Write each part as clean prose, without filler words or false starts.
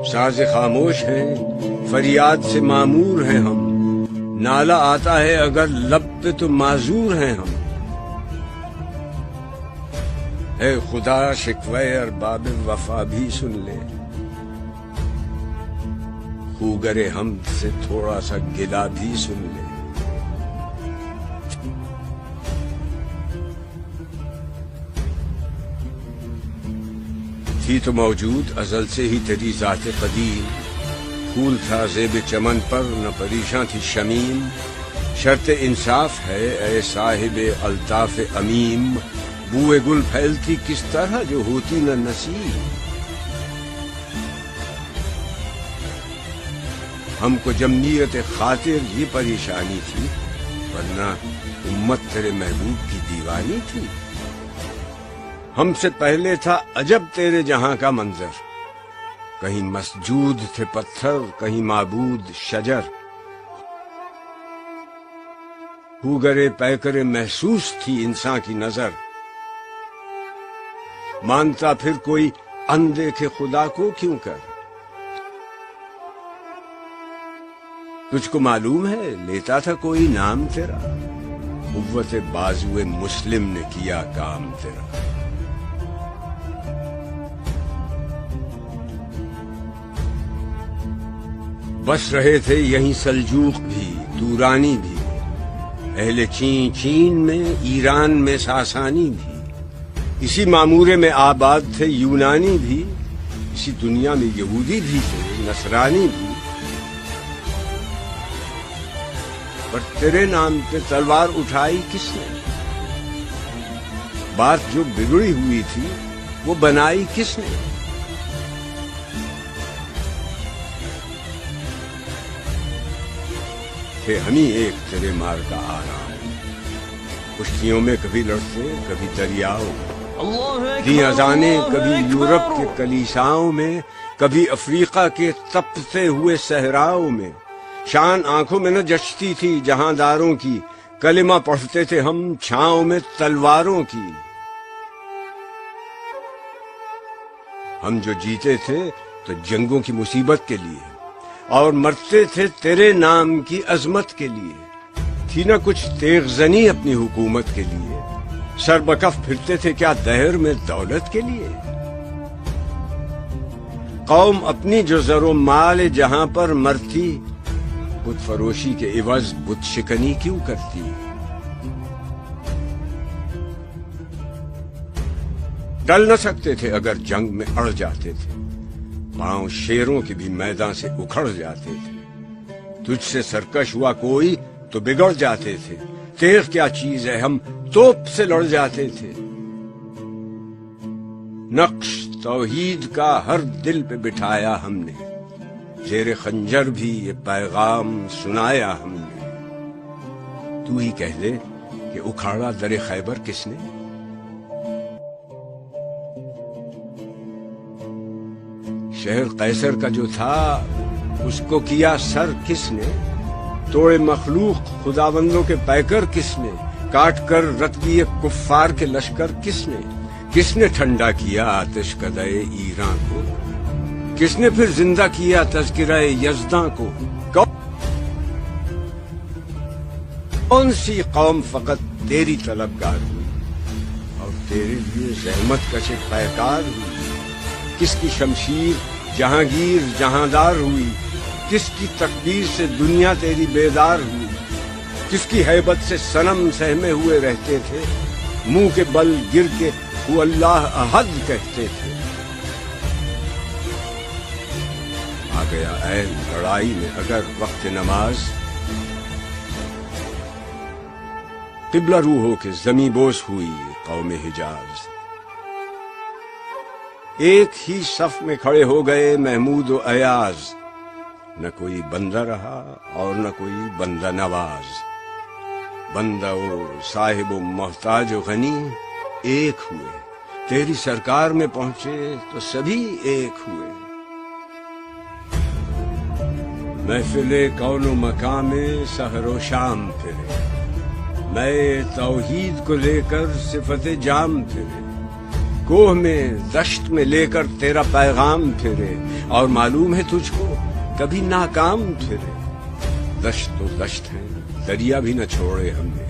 ساز خاموش ہیں، فریاد سے معمور ہیں ہم، نالہ آتا ہے اگر لب پہ تو معذور ہیں ہم۔ اے خدا شکوے ارباب وفا بھی سن لے، خوگر ہم سے تھوڑا سا گلا بھی سن لے۔ تھی تو موجود ازل سے ہی تیری ذات قدیم، پھول تھا زیب چمن پر نہ پریشاں تھی شمیم۔ شرط انصاف ہے اے صاحب الطاف امیم، بوئے گل پھیلتی کس طرح جو ہوتی نہ نسیم۔ ہم کو جمعیت خاطر یہ پریشانی تھی، ورنہ امت تیرے محبوب کی دیوانی تھی۔ ہم سے پہلے تھا عجب تیرے جہاں کا منظر، کہیں مسجود تھے پتھر، کہیں معبود شجر۔ ہوگرے پیکرے محسوس تھی انسان کی نظر، مانتا پھر کوئی اندیکھے خدا کو کیوں کر۔ تجھ کو معلوم ہے لیتا تھا کوئی نام تیرا، قوت بازوئے مسلم نے کیا کام تیرا۔ بس رہے تھے یہیں سلجوق بھی، دورانی بھی، اہل چین میں، ایران میں ساسانی بھی، اسی معمورے میں آباد تھے یونانی بھی، اسی دنیا میں یہودی بھی تھے، نصرانی بھی۔ پر تیرے نام پہ تلوار اٹھائی کس نے؟ بات جو بگڑی ہوئی تھی وہ بنائی کس نے؟ تھے ہم ہی ایک تیرے مار کا آرام، کشتیوں میں کبھی لڑتے کبھی دریاؤں میں، دی اذانیں کبھی یورپ کے کلیساؤں میں، کبھی افریقہ کے تپتے ہوئے صحراؤں میں۔ شان آنکھوں میں نہ جچتی تھی جہانداروں کی، کلمہ پڑھتے تھے ہم چھاؤں میں تلواروں کی۔ ہم جو جیتے تھے تو جنگوں کی مصیبت کے لیے، اور مرتے تھے تیرے نام کی عظمت کے لیے۔ تھی نہ کچھ تیغ زنی اپنی حکومت کے لیے، سر بکف پھرتے تھے کیا دہر میں دولت کے لیے۔ قوم اپنی جو زر و مال جہاں پر مرتی، بت فروشی کے عوض بت شکنی کیوں کرتی۔ ڈل نہ سکتے تھے اگر جنگ میں اڑ جاتے تھے، پاؤں شیروں کے بھی میدان سے اکھڑ جاتے تھے۔ تجھ سے سرکش ہوا کوئی تو بگڑ جاتے تھے، تیغ کیا چیز ہے ہم توپ سے لڑ جاتے تھے۔ نقش توحید کا ہر دل پہ بٹھایا ہم نے، زیر خنجر بھی یہ پیغام سنایا ہم نے۔ تو ہی کہہ دے کہ اکھاڑا در خیبر کس نے؟ شہر قیصر کا جو تھا اس کو کیا سر کس نے؟ توڑے مخلوق خداوندوں کے پیکر کس نے؟ کاٹ کر رت دیے کفار کے لشکر کس نے؟ کس نے ٹھنڈا کیا آتش کدے ایران کو؟ کس نے پھر زندہ کیا تذکرہ یزداں کو؟ کون سی قوم فقط تیری طلبگار ہوئی اور تیرے لیے زحمت کش پیکار ہوئی؟ کس کی شمشیر جہانگیر جہاندار ہوئی؟ کس کی تکبیر سے دنیا تیری بیدار ہوئی؟ کس کی ہیبت سے صنم سہمے ہوئے رہتے تھے، منہ کے بل گر کے وہ اللہ احد کہتے تھے؟ آ گیا عین لڑائی میں اگر وقت نماز، قبلہ روح ہو کے زمیں بوس ہوئی قوم حجاز۔ ایک ہی صف میں کھڑے ہو گئے محمود و ایاز، نہ کوئی بندہ رہا اور نہ کوئی بندہ نواز۔ بندہ و صاحب و محتاج و غنی ایک ہوئے، تیری سرکار میں پہنچے تو سبھی ایک ہوئے۔ محفل کون و مقام سحر و شام پھرے، میں توحید کو لے کر صفت جام پھرے۔ کوہ میں دشت میں لے کر تیرا پیغام پھرے، اور معلوم ہے تجھ کو کبھی ناکام پھرے۔ دشت تو دشت ہے، دریا بھی نہ چھوڑے ہم نے،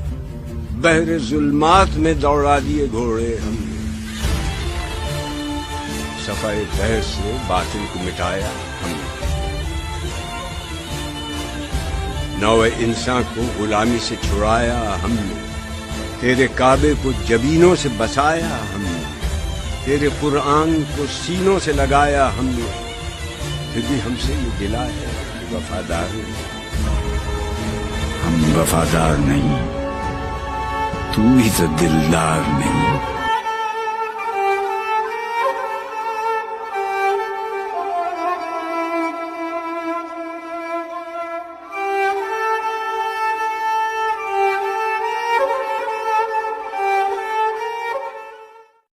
بحر ظلمات میں دوڑا دیے گھوڑے ہم نے۔ صفائے بحر سے باطل کو مٹایا ہم نے، نوع انسان کو غلامی سے چھڑایا ہم نے، تیرے کعبے کو جبینوں سے بسایا ہم نے، تیرے قرآن کو سینوں سے لگایا ہم نے۔ پھر بھی ہم سے یہ گلہ ہے کہ وفادار نہیں۔ ہم وفادار نہیں، تو ہی تو دلدار نہیں۔